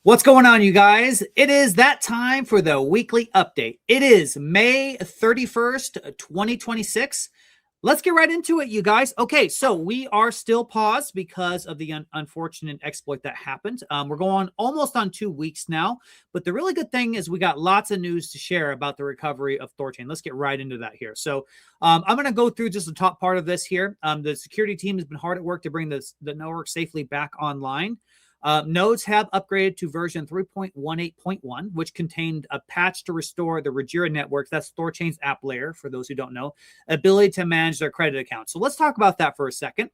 What's going on, you guys? It is that time for the weekly update. It is May 31st, 2026. Let's get right into it, you guys. Okay, so we are still paused because of the unfortunate exploit that happened. We're going almost on 2 weeks now, but the really good thing is we got lots of news to share about the recovery of THORChain. Let's get right into that here. So I'm going to go through just the top part of this here. The security team has been hard at work to bring the network safely back online. Nodes have upgraded to version 3.18.1, which contained a patch to restore the Regira network. That's THORChain's app layer, for those who don't know, ability to manage their credit accounts. So let's talk about that for a second.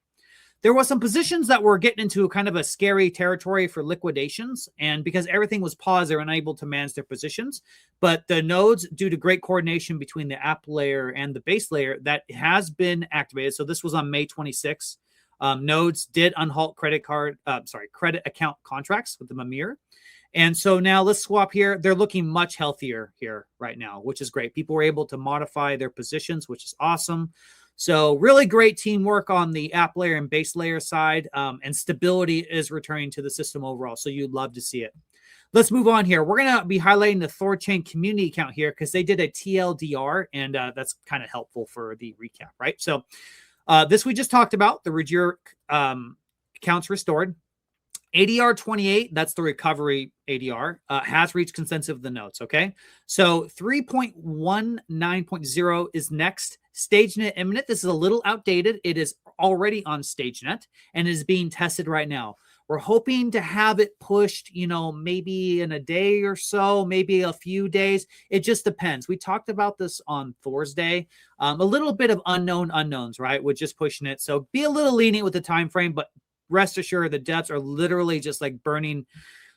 There was some positions that were getting into kind of a scary territory for liquidations, and because everything was paused, they're unable to manage their positions. But the nodes, due to great coordination between the app layer and the base layer, that has been activated. So this was on May 26th. Nodes did unhalt credit account contracts with the Mimir. And so now let's swap here. They're looking much healthier here right now, which is great. People were able to modify their positions, which is awesome. So really great teamwork on the app layer and base layer side, and stability is returning to the system overall. So you'd love to see it. Let's move on here. We're going to be highlighting the THORChain community account here because they did a TLDR, and that's kind of helpful for the recap, right? So this we just talked about, the Regira accounts restored. ADR 28, that's the recovery ADR, has reached consensus of the nodes, okay? So 3.19.0 is next. StageNet imminent. This is a little outdated. It is already on StageNet and is being tested right now. We're hoping to have it pushed, maybe in a day or so, maybe a few days. It just depends. We talked about this on Thursday. A little bit of unknown unknowns, right? With just pushing it. So be a little lenient with the time frame, but rest assured the devs are literally just like burning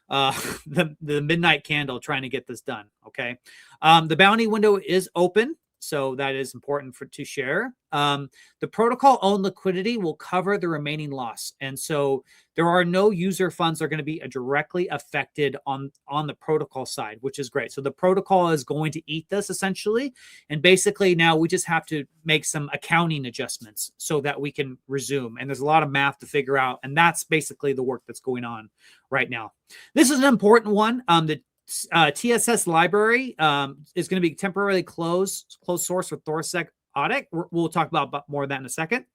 the midnight candle trying to get this done, okay? The bounty window is open. So that is important to share. The protocol-owned liquidity will cover the remaining loss. And so there are no user funds that are going to be directly affected on the protocol side, which is great. So the protocol is going to eat this essentially. And basically now we just have to make some accounting adjustments so that we can resume. And there's a lot of math to figure out. And that's basically the work that's going on right now. This is an important one. The TSS library is going to be temporarily closed source with THORSec audit. We'll talk about more of that in a second.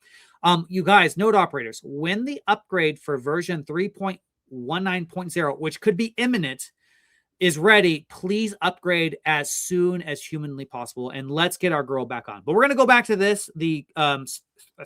You guys, node operators, when the upgrade for version 3.19.0, which could be imminent, is ready, please upgrade as soon as humanly possible, and let's get our girl back on. But we're going to go back to this, the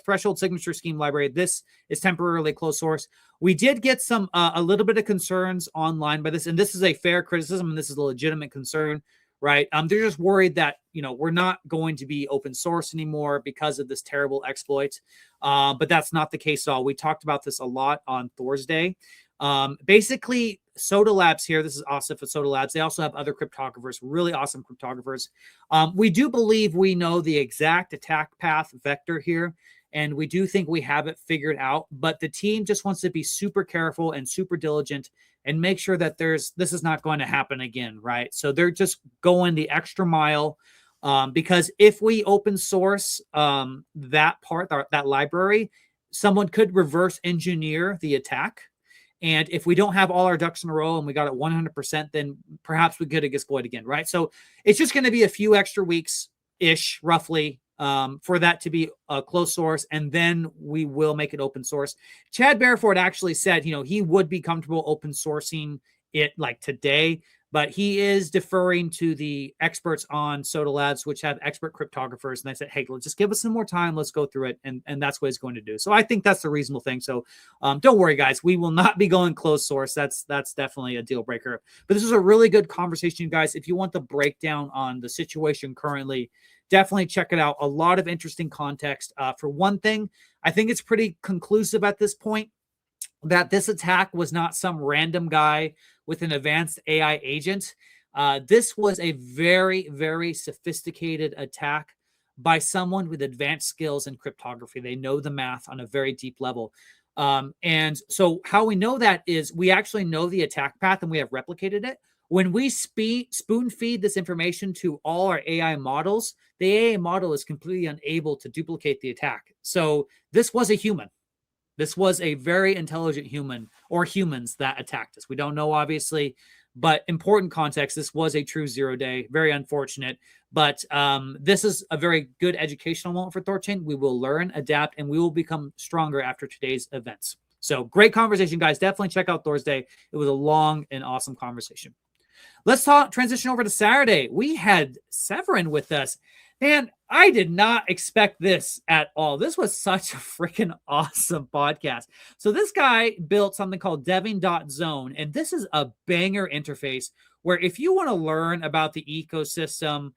threshold signature scheme library. This is temporarily closed source. We did get some a little bit of concerns online by this, and this is a fair criticism, and this is a legitimate concern, right? They're just worried that we're not going to be open source anymore because of this terrible exploit, but that's not the case at all. We talked about this a lot on Thursday. Basically, Soda Labs here, this is Asif at Soda Labs. They also have other cryptographers, really awesome cryptographers. We do believe we know the exact attack path vector here, and we do think we have it figured out, but the team just wants to be super careful and super diligent and make sure that this is not going to happen again, right? So they're just going the extra mile, because if we open source that part, that library, someone could reverse engineer the attack. And if we don't have all our ducks in a row and we got it 100%, then perhaps we could exploit again, right? So it's just going to be a few extra weeks-ish, roughly, for that to be a closed source, and then we will make it open source. Chad Bareford actually said, he would be comfortable open sourcing it like today, but he is deferring to the experts on Soda Labs, which have expert cryptographers. And I said, hey, let's just give us some more time. Let's go through it. And that's what he's going to do. So I think that's the reasonable thing. So don't worry, guys. We will not be going closed source. That's definitely a deal breaker. But this is a really good conversation, guys. If you want the breakdown on the situation currently, definitely check it out. A lot of interesting context. For one thing, I think it's pretty conclusive at this point that this attack was not some random guy with an advanced AI agent. This was a very, very sophisticated attack by someone with advanced skills in cryptography. They know the math on a very deep level. And so how we know that is we actually know the attack path and we have replicated it. When we spoon feed this information to all our AI models, the AI model is completely unable to duplicate the attack. So this was a human. This was a very intelligent human or humans that attacked us. We don't know, obviously, but important context. This was a true 0-day. Very unfortunate, but this is a very good educational moment for THORChain. We will learn, adapt, and we will become stronger after today's events. So great conversation, guys. Definitely check out Thursday. It was a long and awesome conversation. Let's transition over to Saturday. We had Severin with us. Man, I did not expect this at all. This was such a freaking awesome podcast. So this guy built something called deving.zone, and this is a banger interface where if you want to learn about the ecosystem,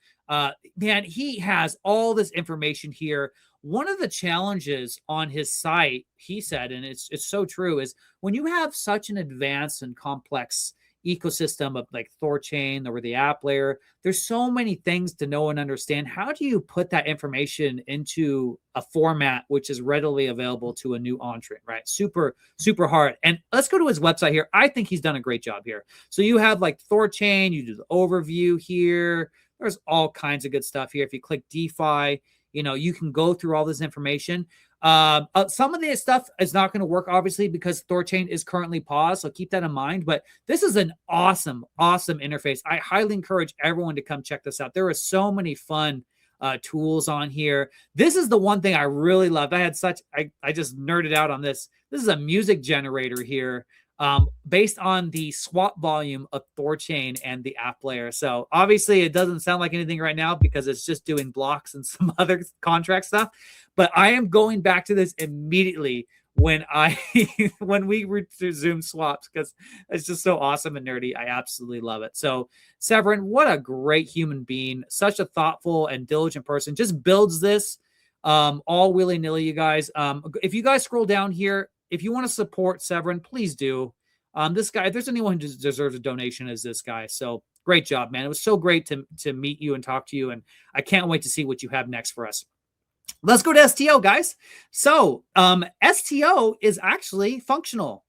man, he has all this information here. One of the challenges on his site, he said, and it's so true, is when you have such an advanced and complex ecosystem of like THORChain or the app layer, there's so many things to know and understand. How do you put that information into a format which is readily available to a new entrant, right? Super, super hard. And let's go to his website here. I think he's done a great job here. So you have like THORChain, you do the overview here. There's all kinds of good stuff here. If you click DeFi, you can go through all this information. Some of this stuff is not going to work, obviously, because THORChain is currently paused. So keep that in mind. But this is an awesome, awesome interface. I highly encourage everyone to come check this out. There are so many fun tools on here. This is the one thing I really loved. I just nerded out on this. This is a music generator here based on the swap volume of THORChain and the app layer. So obviously it doesn't sound like anything right now because it's just doing blocks and some other contract stuff. But I am going back to this immediately when we resume swaps because it's just so awesome and nerdy. I absolutely love it. So Severin, what a great human being, such a thoughtful and diligent person, just builds this all willy-nilly, you guys. If you guys scroll down here, if you want to support Severin, please do. This guy, if there's anyone who deserves a donation, is this guy. So great job, man. It was so great to meet you and talk to you, and I can't wait to see what you have next for us. Let's go to STO, guys. So STO is actually functional,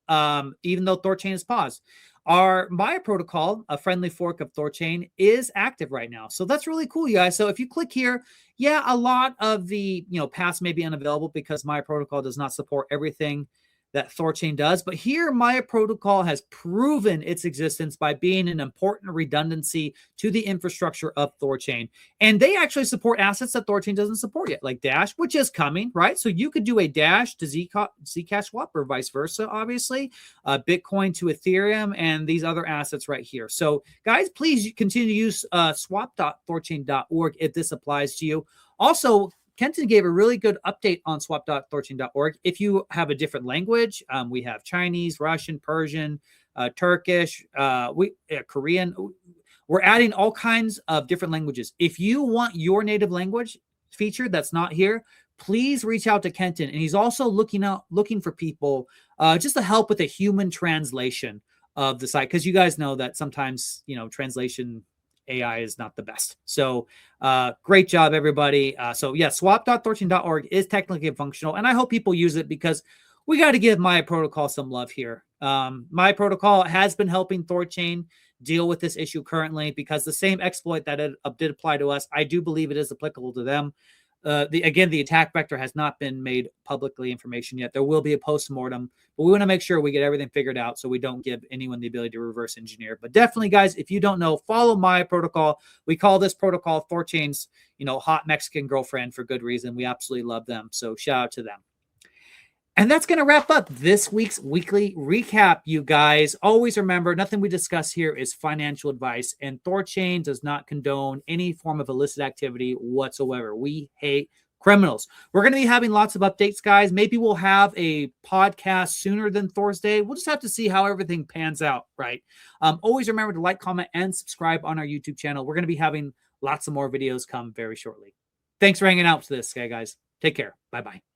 even though THORChain is paused. Our Maya protocol, a friendly fork of THORChain, is active right now. So that's really cool, you guys. So if you click here, yeah, a lot of the paths may be unavailable because Maya protocol does not support everything that THORChain does. But here, Maya protocol has proven its existence by being an important redundancy to the infrastructure of THORChain. And they actually support assets that THORChain doesn't support yet, like Dash, which is coming, right? So you could do a Dash to Zcash swap or vice versa, obviously, Bitcoin to Ethereum, and these other assets right here. So guys, please continue to use swap.thorchain.org if this applies to you. Also, Kenton gave a really good update on swap.thorchain.org. If you have a different language, we have Chinese, Russian, Persian, Turkish, Korean. We're adding all kinds of different languages. If you want your native language featured that's not here, please reach out to Kenton. And he's also looking for people just to help with a human translation of the site, because you guys know that sometimes translation AI is not the best. So great job, everybody. So yeah, swap.thorchain.org is technically functional, and I hope people use it because we got to give Maya protocol some love here. Maya protocol has been helping THORChain deal with this issue currently because the same exploit that it did apply to us, I do believe it is applicable to them. The attack vector has not been made publicly information yet. There will be a post-mortem, but we want to make sure we get everything figured out so we don't give anyone the ability to reverse engineer. But definitely, guys, if you don't know, follow Maya protocol. We call this protocol THORChain's, hot Mexican girlfriend for good reason. We absolutely love them. So shout out to them. And that's going to wrap up this week's weekly recap, you guys. Always remember, nothing we discuss here is financial advice, and THORChain does not condone any form of illicit activity whatsoever. We hate criminals. We're going to be having lots of updates, guys. Maybe we'll have a podcast sooner than Thursday. We'll just have to see how everything pans out, right? Always remember to like, comment, and subscribe on our YouTube channel. We're going to be having lots of more videos come very shortly. Thanks for hanging out to this, guys. Take care. Bye-bye.